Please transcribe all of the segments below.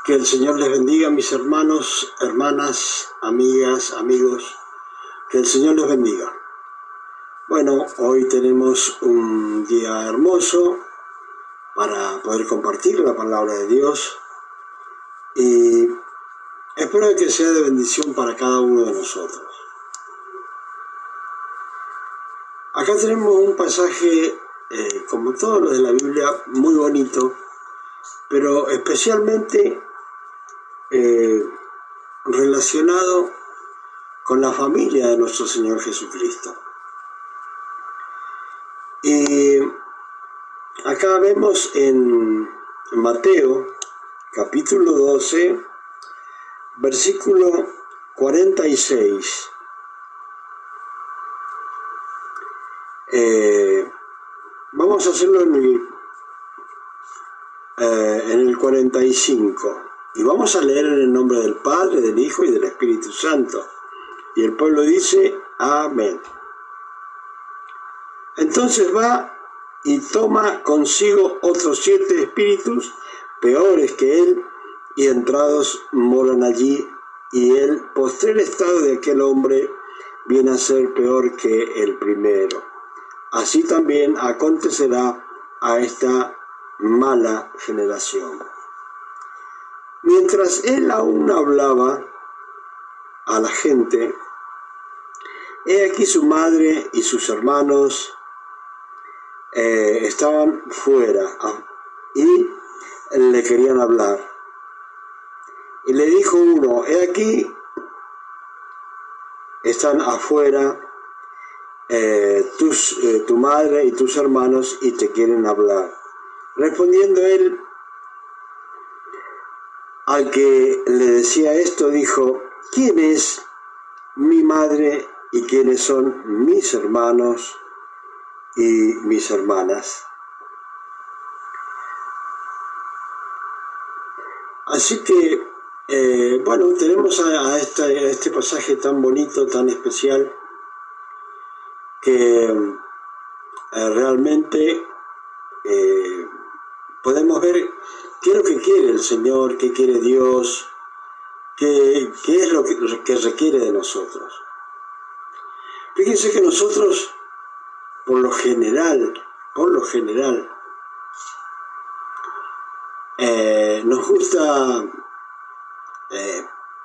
Que el Señor les bendiga, mis hermanos, hermanas, amigas, amigos. Que el Señor les bendiga. Bueno, hoy tenemos un día hermoso para poder compartir la palabra de Dios y espero que sea de bendición para cada uno de nosotros. Acá tenemos un pasaje, como todos los de la Biblia, muy bonito, pero especialmente relacionado con la familia de nuestro Señor Jesucristo. Y acá vemos en Mateo, capítulo 12, versículo 46. Vamos a hacerlo en el 45. Y vamos a leer en el nombre del Padre, del Hijo y del Espíritu Santo. Y el pueblo dice, amén. Entonces va y toma consigo otros 7 espíritus peores que él, y entrados moran allí, y el postrer estado de aquel hombre viene a ser peor que el primero. Así también acontecerá a esta mala generación. Mientras él aún hablaba a la gente, he aquí su madre y sus hermanos estaban fuera y le querían hablar. Y le dijo uno, he aquí están afuera tu madre y tus hermanos y te quieren hablar. Respondiendo él, al que le decía esto, dijo, ¿quién es mi madre y quiénes son mis hermanos y mis hermanas? Así que, bueno, tenemos a este pasaje tan bonito, tan especial, que realmente podemos ver qué es lo que quiere el Señor, qué quiere Dios, qué es lo que requiere de nosotros. Fíjense que nosotros, por lo general, nos gusta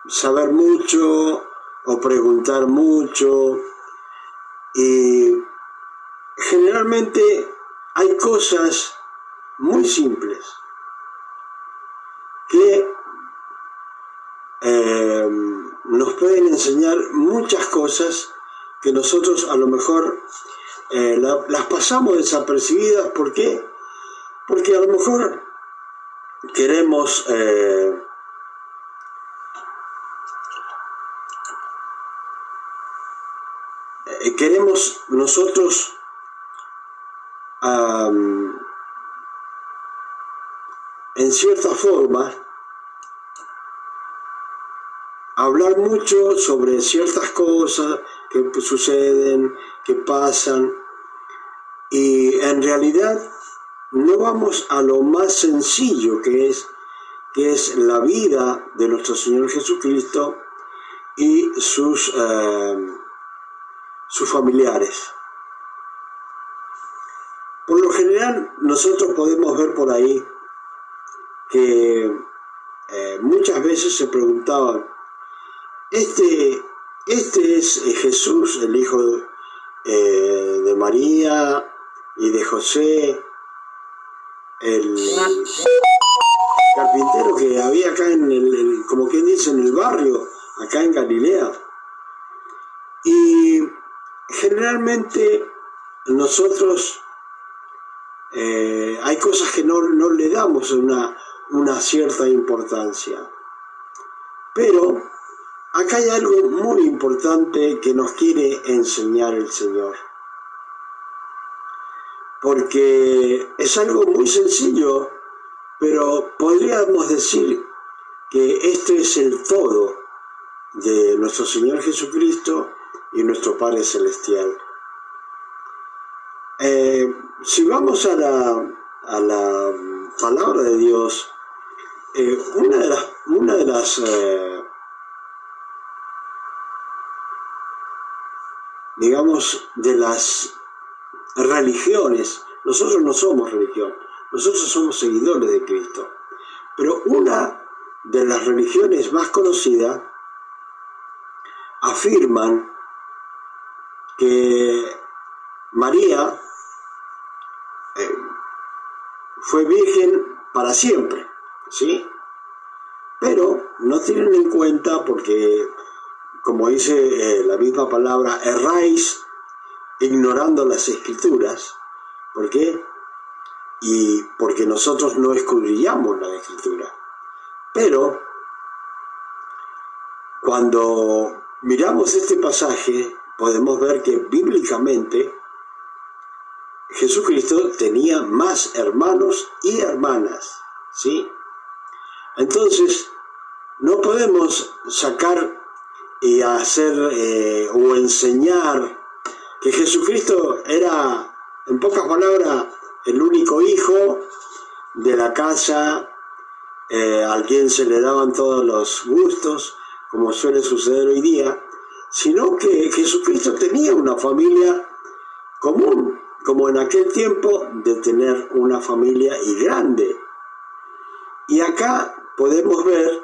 saber mucho o preguntar mucho, y generalmente hay cosas muy simples que nos pueden enseñar muchas cosas que nosotros a lo mejor las pasamos desapercibidas. ¿Por qué? Porque a lo mejor queremos nosotros en cierta forma hablar mucho sobre ciertas cosas que suceden, que pasan, y en realidad no vamos a lo más sencillo que es la vida de nuestro Señor Jesucristo y sus familiares. Por lo general, nosotros podemos ver por ahí que muchas veces se preguntaban, este es Jesús, el hijo de María y de José, el carpintero que había acá como quien dice, en el barrio, acá en Galilea. Y generalmente nosotros hay cosas que no le damos una cierta importancia. Pero acá hay algo muy importante que nos quiere enseñar el Señor. Porque es algo muy sencillo, pero podríamos decir que este es el todo de nuestro Señor Jesucristo y nuestro Padre Celestial. Si vamos a la palabra de Dios, una de las digamos, de las religiones, nosotros no somos religión, nosotros somos seguidores de Cristo, pero una de las religiones más conocidas afirman que María fue virgen para siempre, ¿sí? Pero no tienen en cuenta porque, como dice la misma palabra, erráis ignorando las escrituras. ¿Por qué? Y porque nosotros no escudriñamos la escritura. Pero cuando miramos este pasaje, podemos ver que bíblicamente Jesucristo tenía más hermanos y hermanas, ¿sí? Entonces, no podemos sacar y hacer o enseñar que Jesucristo era, en pocas palabras, el único hijo de la casa al quien se le daban todos los gustos, como suele suceder hoy día, sino que Jesucristo tenía una familia común, como en aquel tiempo de tener una familia y grande. Y acá podemos ver,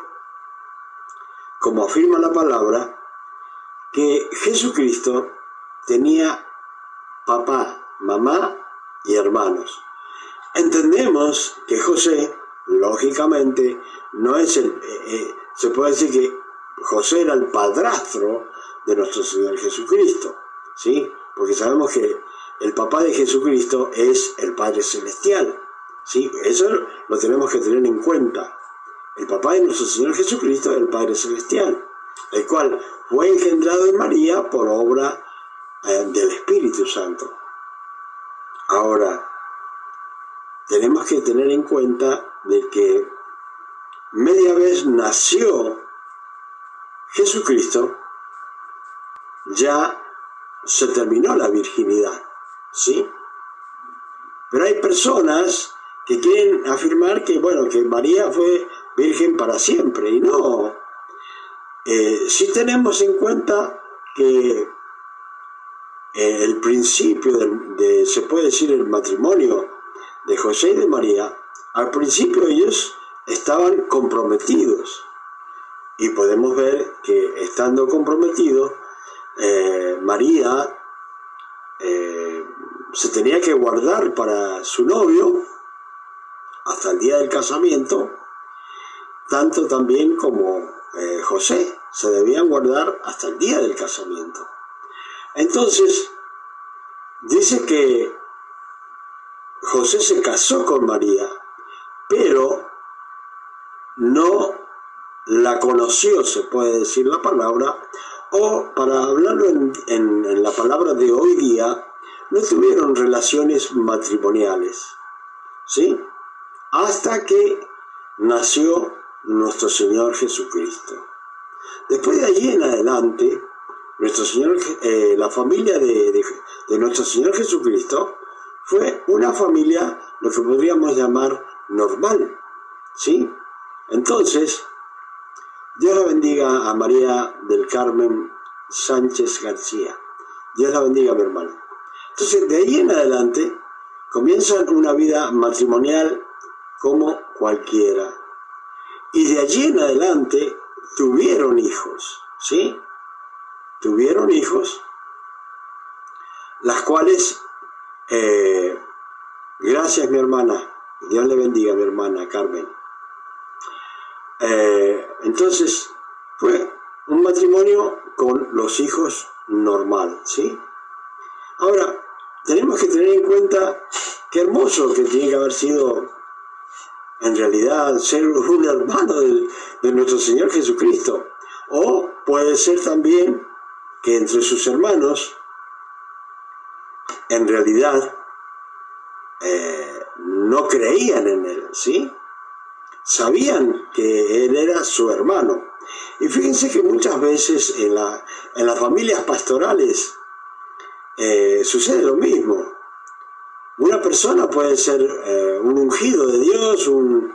como afirma la palabra, que Jesucristo tenía papá, mamá y hermanos. Entendemos que José, lógicamente, no es se puede decir que José era el padrastro de nuestro Señor Jesucristo, ¿sí? Porque sabemos que el papá de Jesucristo es el Padre Celestial, ¿sí? Eso lo tenemos que tener en cuenta. El papá de nuestro Señor Jesucristo es el Padre Celestial, el cual fue engendrado en María por obra del Espíritu Santo. Ahora, tenemos que tener en cuenta de que media vez nació Jesucristo, ya se terminó la virginidad, ¿sí? Pero hay personas que quieren afirmar que, bueno, que María fue virgen para siempre, y no. Sí tenemos en cuenta que el principio se puede decir, el matrimonio de José y de María, al principio ellos estaban comprometidos, y podemos ver que estando comprometidos, María se tenía que guardar para su novio hasta el día del casamiento, tanto también como José se debían guardar hasta el día del casamiento. Entonces, dice que José se casó con María, pero no la conoció, se puede decir la palabra, o para hablarlo en la palabra de hoy día, no tuvieron relaciones matrimoniales, ¿sí? Hasta que nació nuestro Señor Jesucristo. Después de allí en adelante, nuestro Señor, la familia de nuestro Señor Jesucristo fue una familia, lo que podríamos llamar normal, ¿sí? Entonces, Dios la bendiga a María del Carmen Sánchez García. Dios la bendiga, mi hermano. Entonces, de ahí en adelante, comienzan una vida matrimonial como cualquiera. Y de allí en adelante, tuvieron hijos, ¿sí? Tuvieron hijos, las cuales, gracias, mi hermana. Dios le bendiga, mi hermana Carmen. Entonces, fue un matrimonio con los hijos normal, ¿sí? Ahora, tenemos que tener en cuenta qué hermoso que tiene que haber sido, en realidad, ser un hermano de nuestro Señor Jesucristo. O puede ser también que entre sus hermanos, en realidad, no creían en él, ¿sí? Sabían que él era su hermano. Y fíjense que muchas veces en las familias pastorales sucede lo mismo. Una persona puede ser un ungido de Dios, un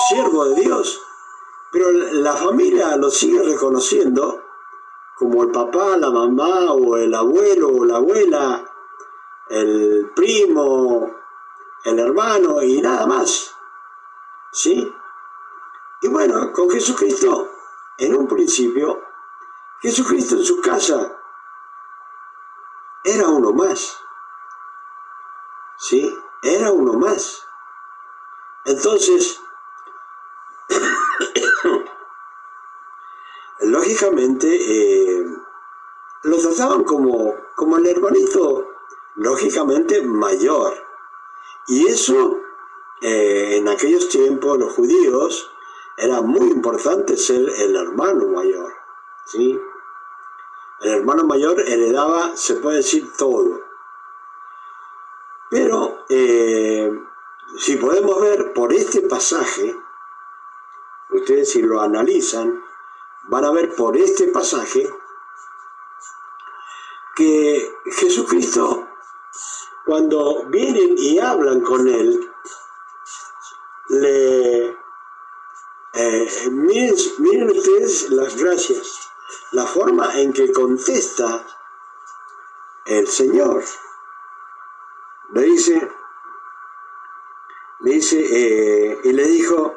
siervo de Dios, pero la familia lo sigue reconociendo como el papá, la mamá, o el abuelo, o la abuela, el primo, el hermano, y nada más, ¿sí? Y bueno, con Jesucristo, en un principio, Jesucristo en su casa era uno más, ¿sí? Era uno más. Entonces, lógicamente, lo trataban como el hermanito, lógicamente, mayor. Y eso, en aquellos tiempos, los judíos, era muy importante ser el hermano mayor, ¿sí? El hermano mayor heredaba, se puede decir, todo. Pero, si podemos ver por este pasaje, ustedes si lo analizan, van a ver por este pasaje que Jesucristo, cuando vienen y hablan con él, miren ustedes las gracias, la forma en que contesta el Señor. Le dice, y le dijo,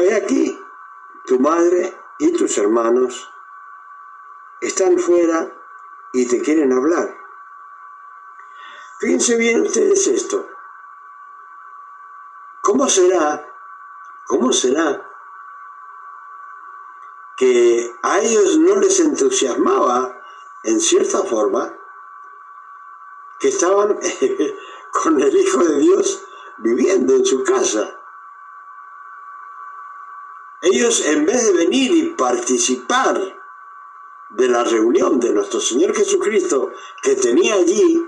he aquí, tu madre y tus hermanos están fuera y te quieren hablar. Fíjense bien ustedes esto. ¿Cómo será que a ellos no les entusiasmaba, en cierta forma, que estaban con el Hijo de Dios viviendo en su casa? Ellos, en vez de venir y participar de la reunión de nuestro Señor Jesucristo que tenía allí,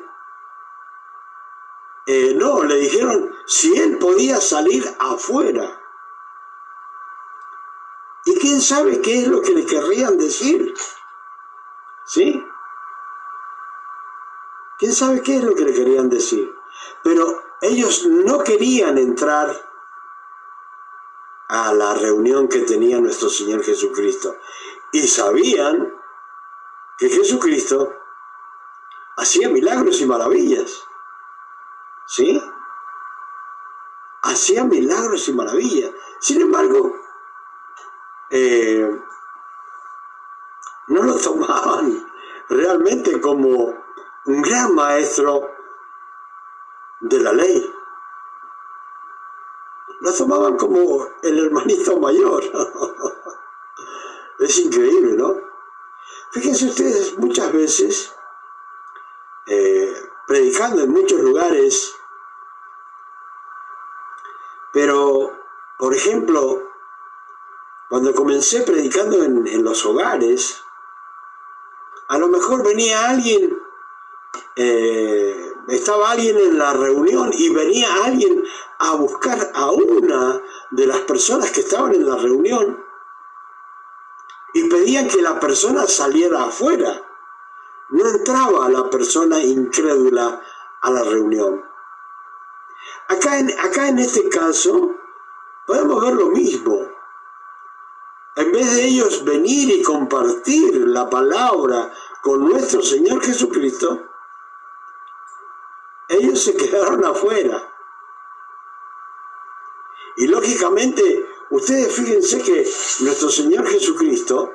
no, le dijeron si él podía salir afuera. Y quién sabe qué es lo que le querrían decir, ¿sí? ¿Quién sabe qué es lo que le querían decir? Pero ellos no querían entrar a la reunión que tenía nuestro Señor Jesucristo. Y sabían que Jesucristo hacía milagros y maravillas, ¿sí? Hacía milagros y maravillas. Sin embargo, no lo tomaban realmente como un gran maestro de la ley. Lo tomaban como el hermanito mayor. Es increíble, ¿no? Fíjense ustedes, muchas veces, predicando en muchos lugares, pero, por ejemplo, cuando comencé predicando en los hogares, a lo mejor venía alguien, estaba alguien en la reunión y venía alguien a buscar a una de las personas que estaban en la reunión y pedían que la persona saliera afuera. No entraba la persona incrédula a la reunión. Acá en este caso podemos ver lo mismo. En vez de ellos venir y compartir la palabra con nuestro Señor Jesucristo, ellos se quedaron afuera. Y lógicamente, ustedes fíjense que nuestro Señor Jesucristo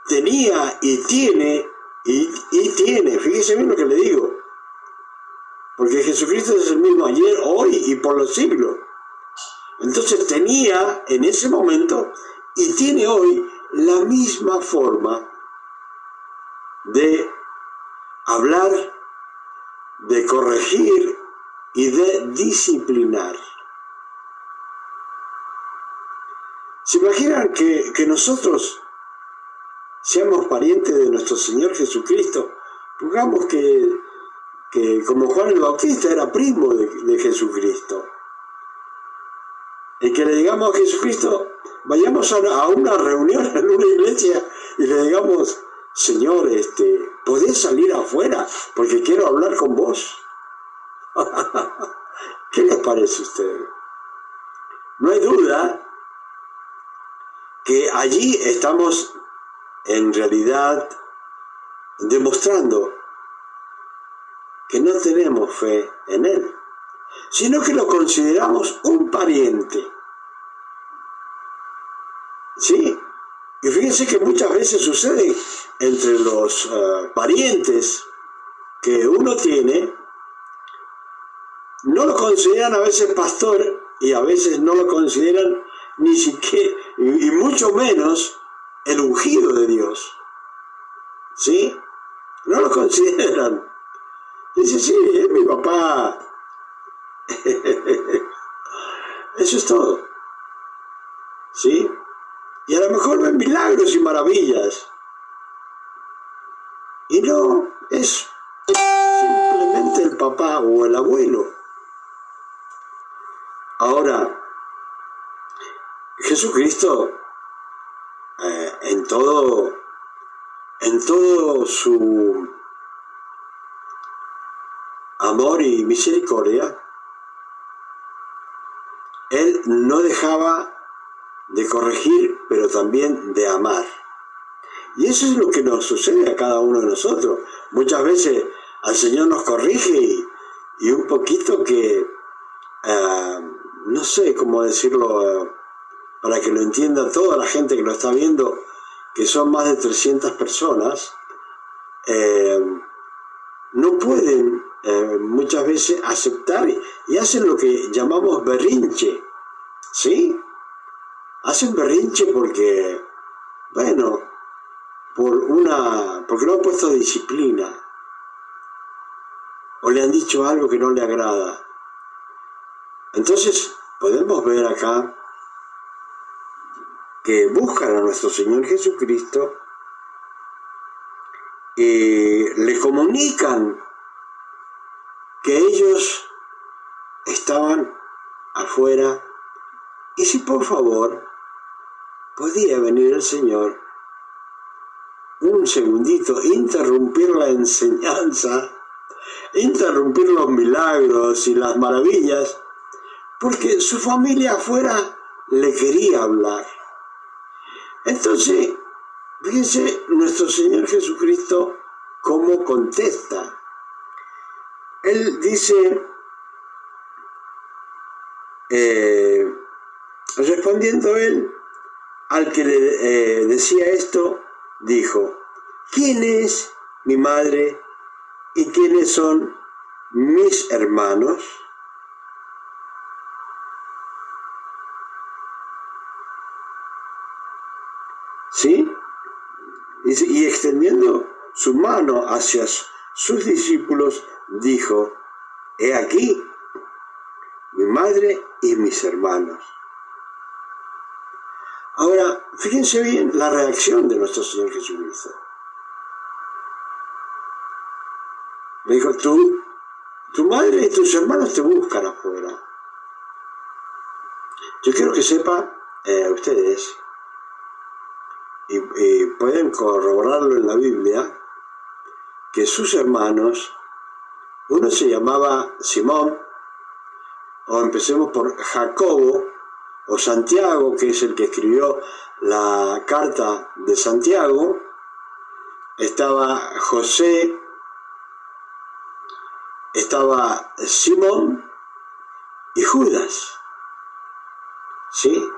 tenía y tiene, fíjense bien lo que le digo, porque Jesucristo es el mismo ayer, hoy y por los siglos. Entonces tenía en ese momento y tiene hoy la misma forma de hablar, de corregir y de disciplinar. ¿Se imaginan que nosotros seamos parientes de nuestro Señor Jesucristo? Pongamos que como Juan el Bautista era primo de Jesucristo. Y que le digamos a Jesucristo, vayamos a una reunión en una iglesia y le digamos, Señor, ¿podés salir afuera? Porque quiero hablar con vos. ¿Qué les parece a ustedes? No hay duda que allí estamos en realidad demostrando que no tenemos fe en Él, sino que lo consideramos un pariente. ¿Sí? Y fíjense que muchas veces sucede entre los parientes que uno tiene, no lo consideran a veces pastor y a veces no lo consideran ni siquiera, y mucho menos el ungido de Dios. ¿Sí? No lo consideran. Dice, sí, es mi papá. Eso es todo. ¿Sí? Y a lo mejor ven milagros y maravillas. Y no, es simplemente el papá o el abuelo. Ahora, Jesucristo, en todo su amor y misericordia, Él no dejaba de corregir, pero también de amar. Y eso es lo que nos sucede a cada uno de nosotros. Muchas veces al Señor nos corrige y un poquito que, no sé cómo decirlo, para que lo entienda toda la gente que lo está viendo, que son más de 300 personas, no pueden muchas veces aceptar y hacen lo que llamamos berrinche, ¿sí? Hacen berrinche porque, bueno, porque no han puesto disciplina o le han dicho algo que no le agrada. Entonces podemos ver acá que buscan a nuestro Señor Jesucristo y le comunican que ellos estaban afuera y si por favor podía venir el Señor un segundito, interrumpir la enseñanza, interrumpir los milagros y las maravillas, porque su familia afuera le quería hablar. Entonces, fíjense nuestro Señor Jesucristo cómo contesta. Él dice, respondiendo él, al que le decía esto, dijo, ¿quién es mi madre y quiénes son mis hermanos? ¿Sí? Y extendiendo su mano hacia sus discípulos, dijo, he aquí mi madre y mis hermanos. Ahora, fíjense bien la reacción de nuestro Señor Jesucristo. Le dijo, tu madre y tus hermanos te buscan afuera. Yo quiero que sepan ustedes, y pueden corroborarlo en la Biblia, que sus hermanos, uno se llamaba Simón, o empecemos por Jacobo, o Santiago, que es el que escribió la carta de Santiago, estaba José, estaba Simón y Judas, ¿sí?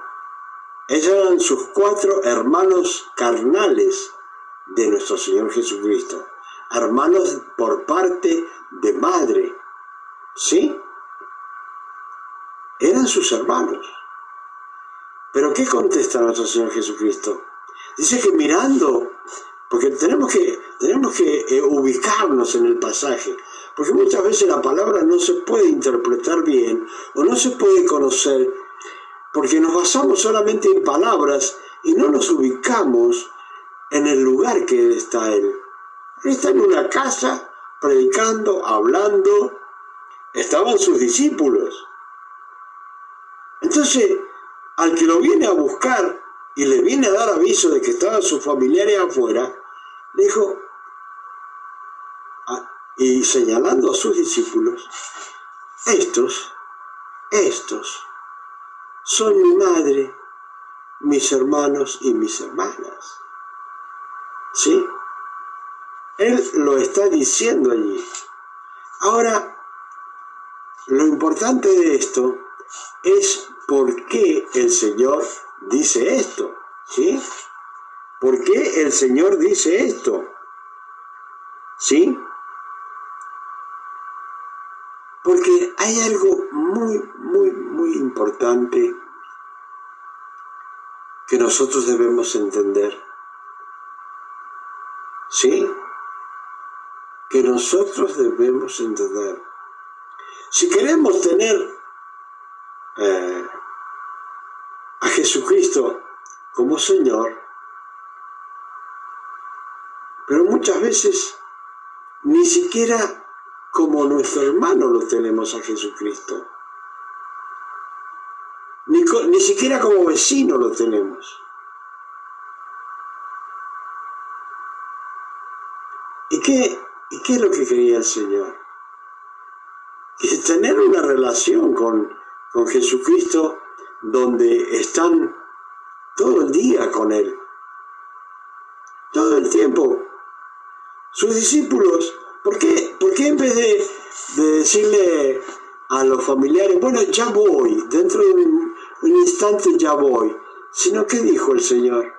Ellos eran sus 4 hermanos carnales de nuestro Señor Jesucristo, hermanos por parte de madre, ¿sí? Eran sus hermanos. Pero ¿qué contesta nuestro Señor Jesucristo? Dice que mirando, porque tenemos que ubicarnos en el pasaje, porque muchas veces la palabra no se puede interpretar bien o no se puede conocer, porque nos basamos solamente en palabras y no nos ubicamos en el lugar que está Él. Él está en una casa, predicando, hablando, estaban sus discípulos. Entonces, al que lo viene a buscar y le viene a dar aviso de que estaban sus familiares afuera, le dijo, y señalando a sus discípulos, estos son mi madre, mis hermanos y mis hermanas. ¿Sí? Él lo está diciendo allí. Ahora, lo importante de esto es por qué el Señor dice esto. ¿Sí? ¿Por qué el Señor dice esto? ¿Sí? Porque hay algo muy importante que nosotros debemos entender. ¿Sí? Que nosotros debemos entender. Si queremos tener a Jesucristo como Señor, pero muchas veces ni siquiera como nuestro hermano lo tenemos a Jesucristo. Ni siquiera como vecino lo tenemos. ¿Y qué es lo que quería el Señor? Que tener una relación con Jesucristo donde están todo el día con Él. Todo el tiempo. Sus discípulos, ¿por qué en vez de decirle a los familiares, bueno, ya voy, dentro de un instante ya voy, sino que dijo el Señor?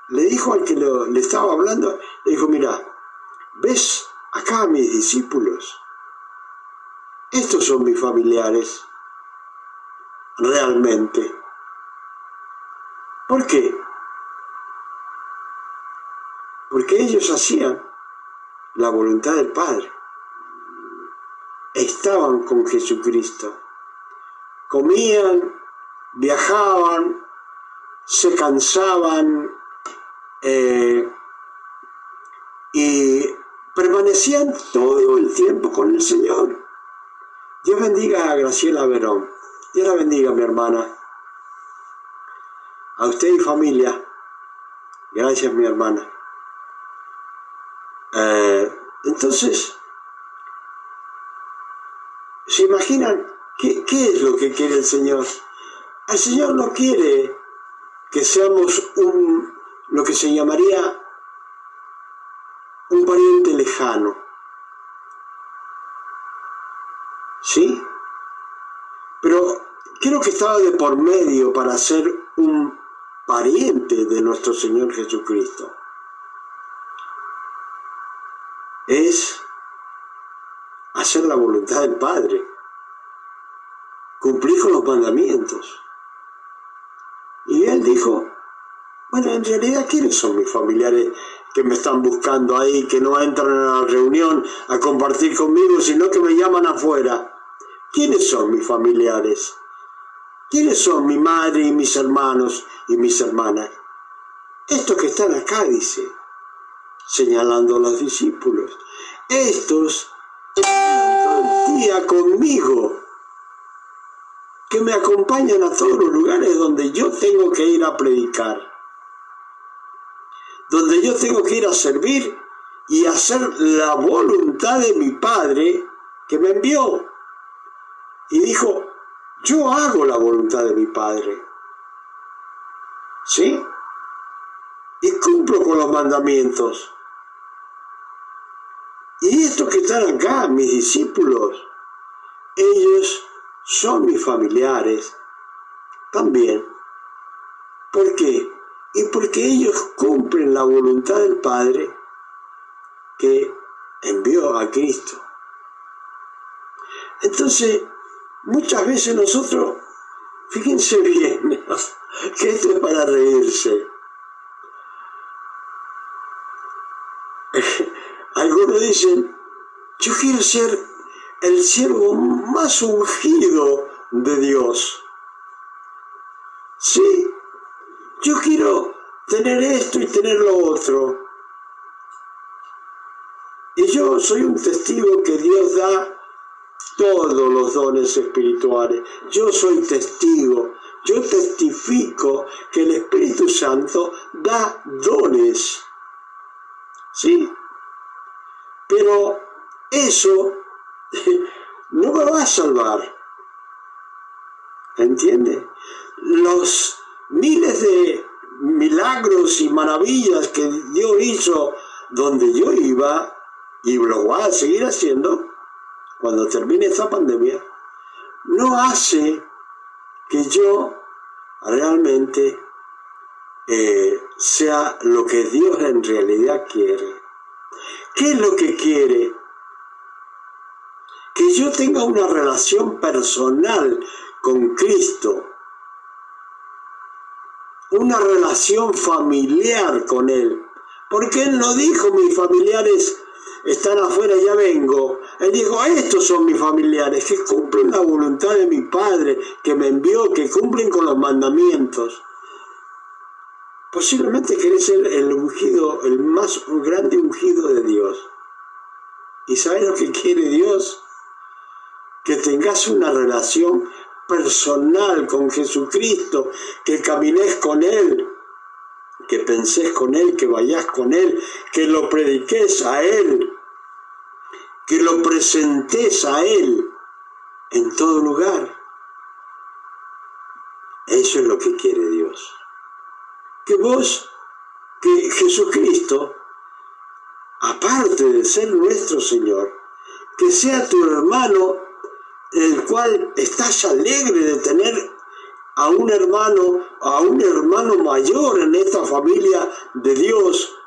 Le dijo al que le estaba hablando, le dijo, mira, ¿ves acá a mis discípulos? Estos son mis familiares, realmente. ¿Por qué? Porque ellos hacían la voluntad del Padre. Estaban con Jesucristo. Comían, viajaban, se cansaban y permanecían todo el tiempo con el Señor. Dios bendiga a Graciela Verón. Dios la bendiga, mi hermana. A usted y familia. Gracias, mi hermana. Entonces, ¿se imaginan qué es lo que quiere el Señor? El Señor no quiere que seamos lo que se llamaría un pariente lejano. ¿Sí? Pero creo que estaba de por medio para ser un pariente de nuestro Señor Jesucristo. Es hacer la voluntad del Padre, cumplir con los mandamientos. Y Él dijo, bueno, en realidad, ¿quiénes son mis familiares que me están buscando ahí, que no entran a la reunión a compartir conmigo, sino que me llaman afuera? ¿Quiénes son mis familiares? ¿Quiénes son mi madre y mis hermanos y mis hermanas? Estos que están acá, dice, señalando a los discípulos. Estos están todo el día conmigo, que me acompañan a todos los lugares donde yo tengo que ir a predicar, donde yo tengo que ir a servir y hacer la voluntad de mi Padre que me envió. Y dijo, yo hago la voluntad de mi Padre. ¿Sí? Y cumplo con los mandamientos. Y estos que están acá, mis discípulos, ellos son mis familiares también. ¿Por qué? Y porque ellos cumplen la voluntad del Padre que envió a Cristo. Entonces, muchas veces nosotros, fíjense bien, que esto es para reírse. Algunos dicen, yo quiero ser el siervo más ungido de Dios. Sí, yo quiero tener esto y tener lo otro. Y yo soy un testigo que Dios da todos los dones espirituales. Yo soy testigo, yo testifico que el Espíritu Santo da dones. ¿Sí? Pero eso a salvar. ¿Entiende? Los miles de milagros y maravillas que Dios hizo donde yo iba, y lo va a seguir haciendo cuando termine esta pandemia, no hace que yo realmente sea lo que Dios en realidad quiere. ¿Qué es lo que quiere? Que yo tenga una relación personal con Cristo, una relación familiar con Él, porque Él no dijo mis familiares están afuera, ya vengo. Él dijo, estos son mis familiares, que cumplen la voluntad de mi Padre, que me envió, que cumplen con los mandamientos. Posiblemente querés ser el ungido, el más grande ungido de Dios. ¿Y sabes lo que quiere Dios? Que tengas una relación personal con Jesucristo, que camines con Él, que pensés con Él, que vayas con Él, que lo prediques a Él, que lo presentes a Él en todo lugar. Eso es lo que quiere Dios. Que Jesucristo, aparte de ser nuestro Señor, que sea tu hermano, el cual estás alegre de tener a un hermano mayor en esta familia de Dios,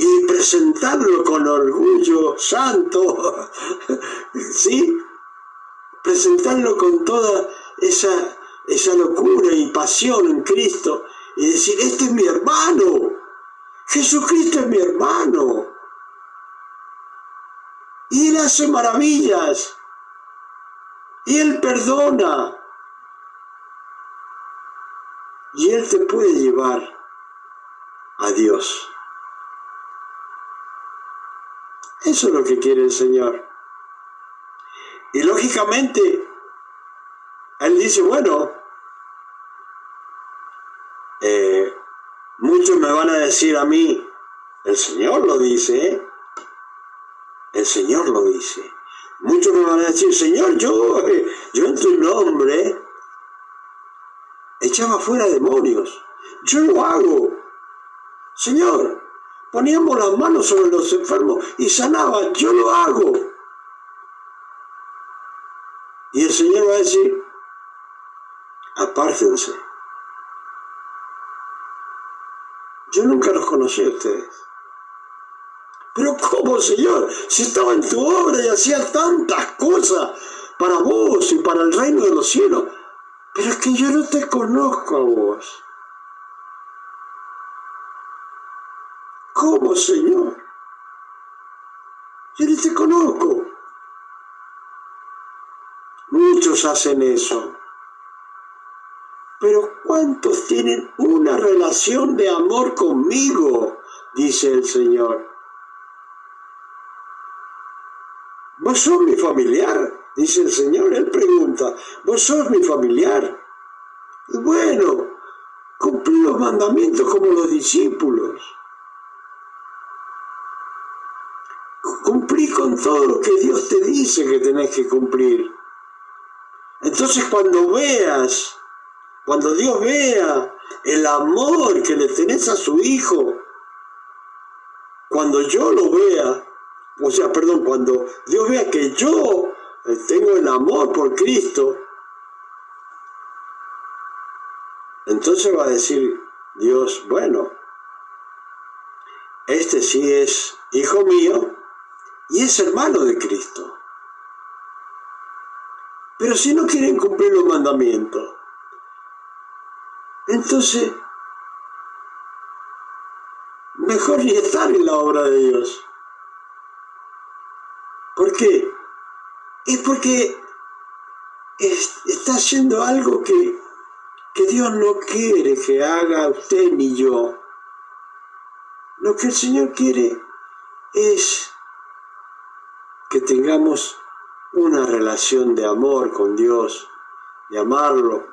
y presentarlo con orgullo santo, ¿sí? Presentarlo con toda esa locura y pasión en Cristo, y decir, este es mi hermano, Jesucristo es mi hermano, y Él hace maravillas, y Él perdona, y Él te puede llevar a Dios. Eso es lo que quiere el Señor. Y lógicamente, Él dice, bueno, muchos me van a decir a mí, el Señor lo dice, ¿eh? El Señor lo dice. Muchos me van a decir, Señor, yo en tu nombre echaba fuera demonios. Yo lo hago. Señor, poníamos las manos sobre los enfermos y sanaban. Yo lo hago. Y el Señor va a decir, apártense. Yo nunca los conocí a ustedes. Pero ¿cómo, Señor? Si estaba en tu obra y hacía tantas cosas para vos y para el reino de los cielos. Pero es que yo no te conozco a vos. ¿Cómo, Señor? Yo no te conozco. Muchos hacen eso. Pero ¿cuántos tienen una relación de amor conmigo? Dice el Señor. ¿Vos sos mi familiar? Dice el Señor. Él pregunta, ¿vos sos mi familiar? Y bueno, cumplí los mandamientos como los discípulos. Cumplí con todo lo que Dios te dice que tenés que cumplir. Entonces cuando Dios vea el amor que le tenés a su Hijo, cuando yo lo vea, cuando Dios vea que yo tengo el amor por Cristo, entonces va a decir Dios, bueno, este sí es hijo mío y es hermano de Cristo. Pero si no quieren cumplir los mandamientos, entonces mejor ni estar en la obra de Dios. ¿Por qué? Es porque está haciendo algo que Dios no quiere que haga usted ni yo. Lo que el Señor quiere es que tengamos una relación de amor con Dios, de amarlo,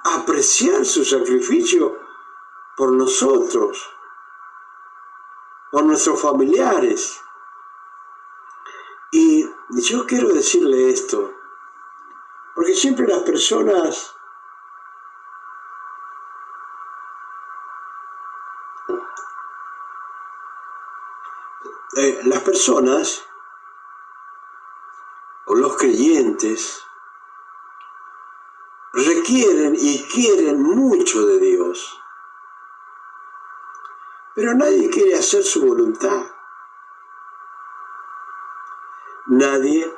apreciar su sacrificio por nosotros, por nuestros familiares. Y yo quiero decirle esto, Porque siempre las personas o los creyentes requieren y quieren mucho de Dios, pero nadie quiere hacer su voluntad. Nadie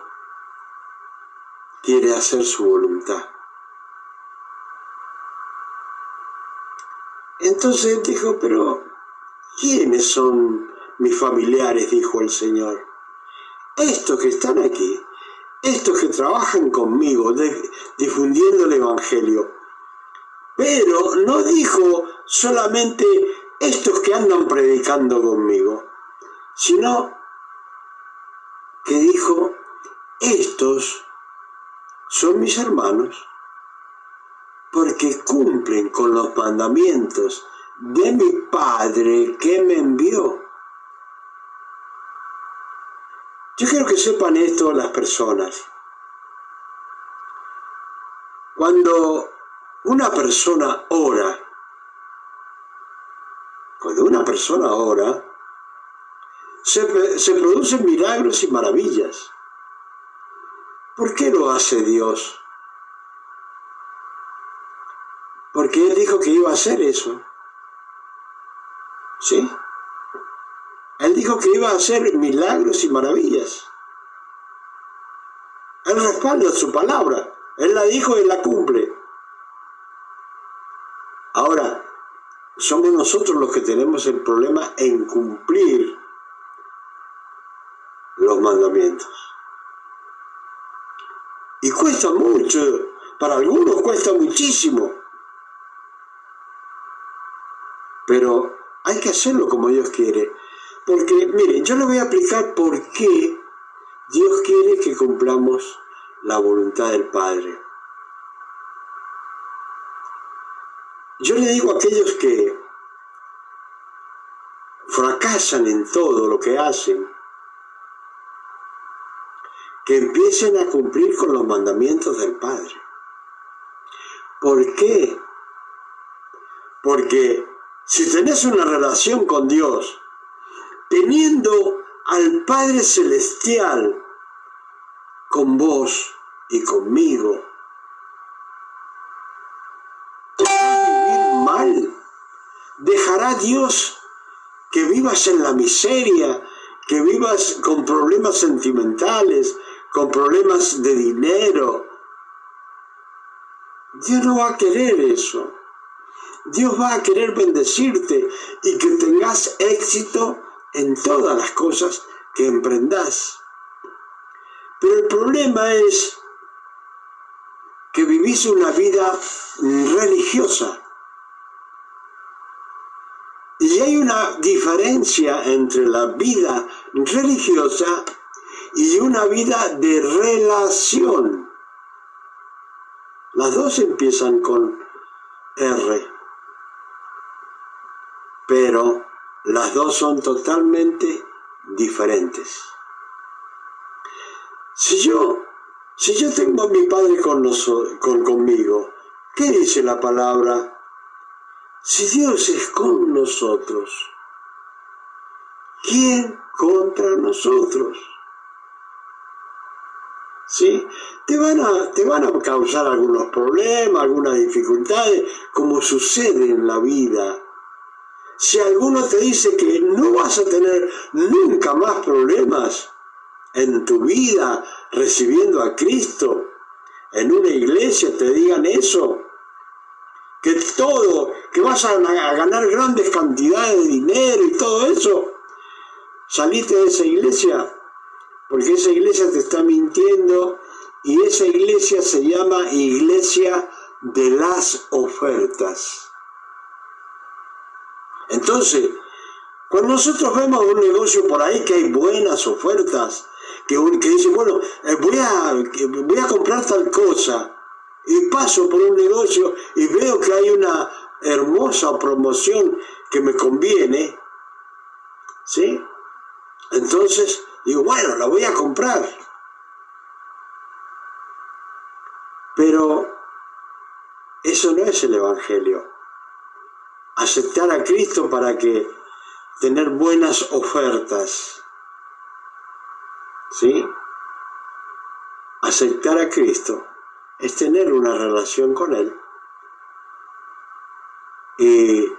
quiere hacer su voluntad. Entonces dijo, pero ¿quiénes son mis familiares? Dijo el Señor. Estos que están aquí, estos que trabajan conmigo, difundiendo el Evangelio. Pero no dijo solamente estos que andan predicando conmigo, sino que dijo, estos son mis hermanos, porque cumplen con los mandamientos de mi Padre que me envió. Yo quiero que sepan esto las personas. Cuando una persona ora, se producen milagros y maravillas. ¿Por qué lo hace Dios? Porque Él dijo que iba a hacer eso. ¿Sí? Él dijo que iba a hacer milagros y maravillas. Él respalda su palabra. Él la dijo y la cumple. Ahora, somos nosotros los que tenemos el problema en cumplir los mandamientos. Y cuesta mucho. Para algunos cuesta muchísimo. Pero hay que hacerlo como Dios quiere. Porque, miren, yo le voy a explicar por qué Dios quiere que cumplamos la voluntad del Padre. Yo le digo a aquellos que fracasan en todo lo que hacen, que empiecen a cumplir con los mandamientos del Padre. ¿Por qué? Porque si tenés una relación con Dios, teniendo al Padre Celestial con vos y conmigo, ¿te vas a vivir mal? ¿Dejará Dios que vivas en la miseria, que vivas con problemas sentimentales, con problemas de dinero? Dios no va a querer eso. Dios va a querer bendecirte y que tengas éxito en todas las cosas que emprendas. Pero el problema es que vivís una vida religiosa. Y hay una diferencia entre la vida religiosa y una vida de relación. Las dos empiezan con R, pero las dos son totalmente diferentes. Si yo tengo a mi Padre conmigo, ¿qué dice la palabra? Si Dios es con nosotros, ¿quién contra nosotros? ¿Sí? Te van a causar algunos problemas, algunas dificultades, como sucede en la vida. Si alguno te dice que no vas a tener nunca más problemas en tu vida recibiendo a Cristo, en una iglesia te digan eso, que vas a ganar grandes cantidades de dinero y todo eso, salite de esa iglesia, porque esa iglesia te está mintiendo y esa iglesia se llama iglesia de las ofertas. Entonces, cuando nosotros vemos un negocio por ahí que hay buenas ofertas, que dice, bueno, voy a comprar tal cosa, y paso por un negocio y veo que hay una hermosa promoción que me conviene, ¿sí? Entonces digo, bueno, la voy a comprar. Pero eso no es el Evangelio. Aceptar a Cristo para que tener buenas ofertas. ¿Sí? Aceptar a Cristo es tener una relación con Él. Y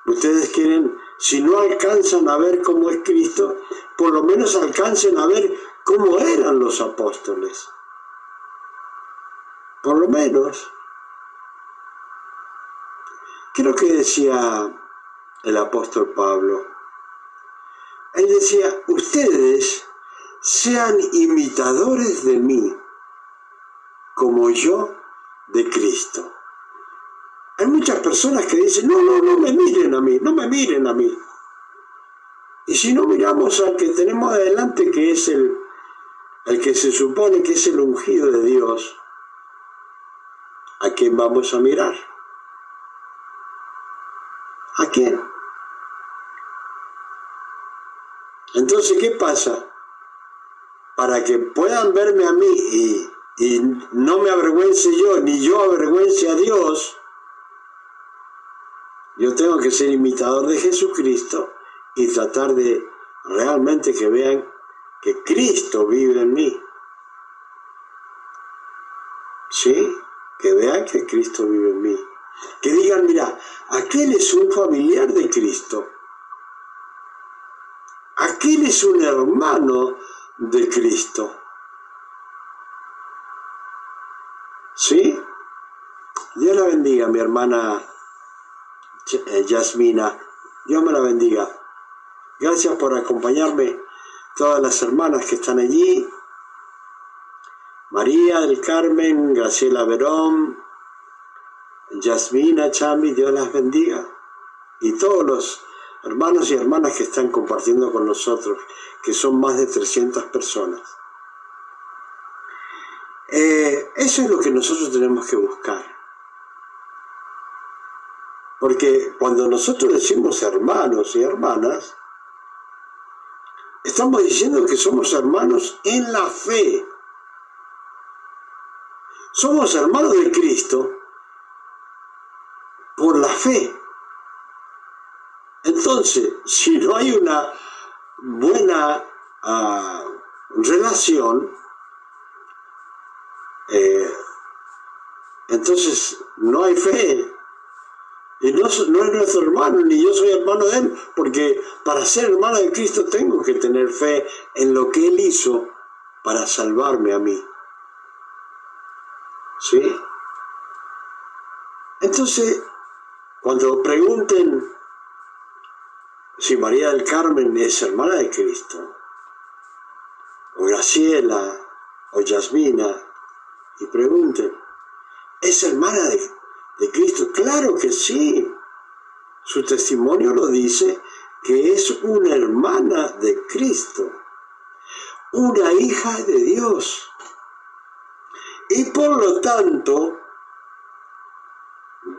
ustedes quieren, si no alcanzan a ver cómo es Cristo, por lo menos alcancen a ver cómo eran los apóstoles. Por lo menos. Creo que decía el apóstol Pablo. Él decía, ustedes sean imitadores de mí, como yo de Cristo. Hay muchas personas que dicen, no me miren a mí, no me miren a mí. Y si no miramos al que tenemos adelante, que es el que se supone que es el ungido de Dios, ¿a quién vamos a mirar? ¿A quién? Entonces, ¿qué pasa? Para que puedan verme a mí y no me avergüence yo, ni yo avergüence a Dios, yo tengo que ser imitador de Jesucristo y tratar de realmente que vean que Cristo vive en mí. ¿Sí? Que vean que Cristo vive en mí. Que digan, mira, aquel es un familiar de Cristo. Aquel es un hermano de Cristo. ¿Sí? Dios la bendiga, mi hermana Yasmina. Dios me la bendiga. Gracias por acompañarme. Todas las hermanas que están allí. María del Carmen, Graciela Verón, Yasmina, Chami, Dios las bendiga. Y todos los hermanos y hermanas que están compartiendo con nosotros, que son más de 300 personas. Eso es lo que nosotros tenemos que buscar. Porque cuando nosotros decimos hermanos y hermanas, estamos diciendo que somos hermanos en la fe. Somos hermanos de Cristo por la fe. Entonces, si no hay una buena relación, entonces no hay fe. Y no es nuestro hermano, ni yo soy hermano de él, porque para ser hermano de Cristo tengo que tener fe en lo que él hizo para salvarme a mí. ¿Sí? Entonces, cuando pregunten si María del Carmen es hermana de Cristo, o Graciela, o Yasmina, y pregunten, ¿es hermana de Cristo? Claro que sí. Su testimonio lo dice, que es una hermana de Cristo, una hija de Dios. Y por lo tanto,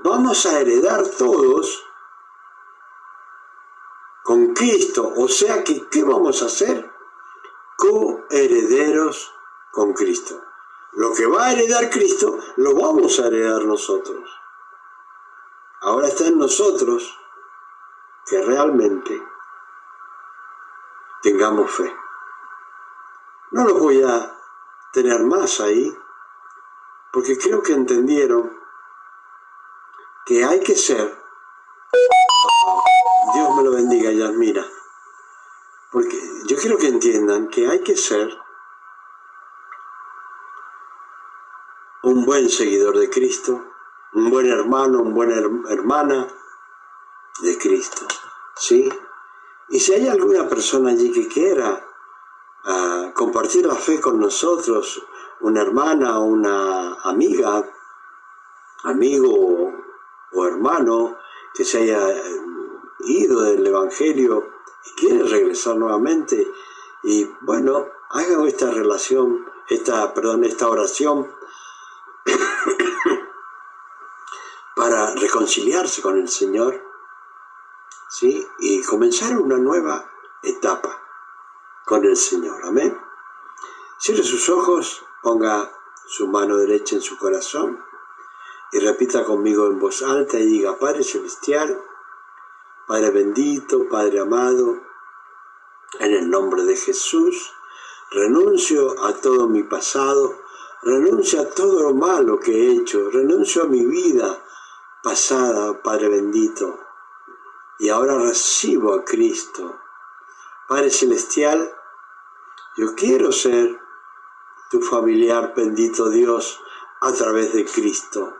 vamos a heredar todos con Cristo. O sea que, ¿qué vamos a hacer? Coherederos con Cristo. Lo que va a heredar Cristo, lo vamos a heredar nosotros. Ahora está en nosotros que realmente tengamos fe. No los voy a tener más ahí, porque creo que entendieron que hay que ser, Dios me lo bendiga, Yasmina, porque yo quiero que entiendan que hay que ser un buen seguidor de Cristo, un buen hermano, una buena hermana de Cristo, ¿sí? Y si hay alguna persona allí que quiera compartir la fe con nosotros, una hermana, una amiga, amigo o hermano que se haya ido del Evangelio y quiere regresar nuevamente, y bueno, hagan esta oración para reconciliarse con el Señor, ¿sí? Y comenzar una nueva etapa con el Señor. Amén. Cierre sus ojos, ponga su mano derecha en su corazón y repita conmigo en voz alta y diga: Padre Celestial, Padre bendito, Padre amado, en el nombre de Jesús, renuncio a todo mi pasado, renuncio a todo lo malo que he hecho, renuncio a mi vida pasada, Padre bendito, y ahora recibo a Cristo. Padre Celestial, yo quiero ser tu familiar, bendito Dios, a través de Cristo.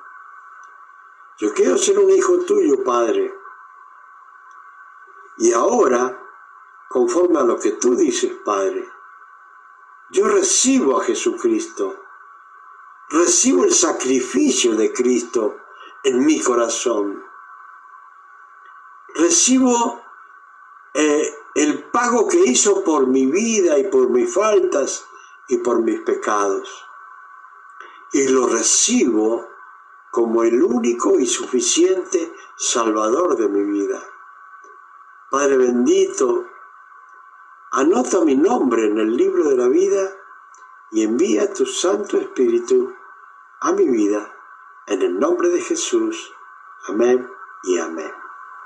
Yo quiero ser un hijo tuyo, Padre. Y ahora, conforme a lo que tú dices, Padre, yo recibo a Jesucristo. Recibo el sacrificio de Cristo en mi corazón. Recibo el pago que hizo por mi vida y por mis faltas y por mis pecados. Y lo recibo como el único y suficiente Salvador de mi vida. Padre bendito, anota mi nombre en el libro de la vida y envía tu Santo Espíritu a mi vida, en el nombre de Jesús. Amén y amén.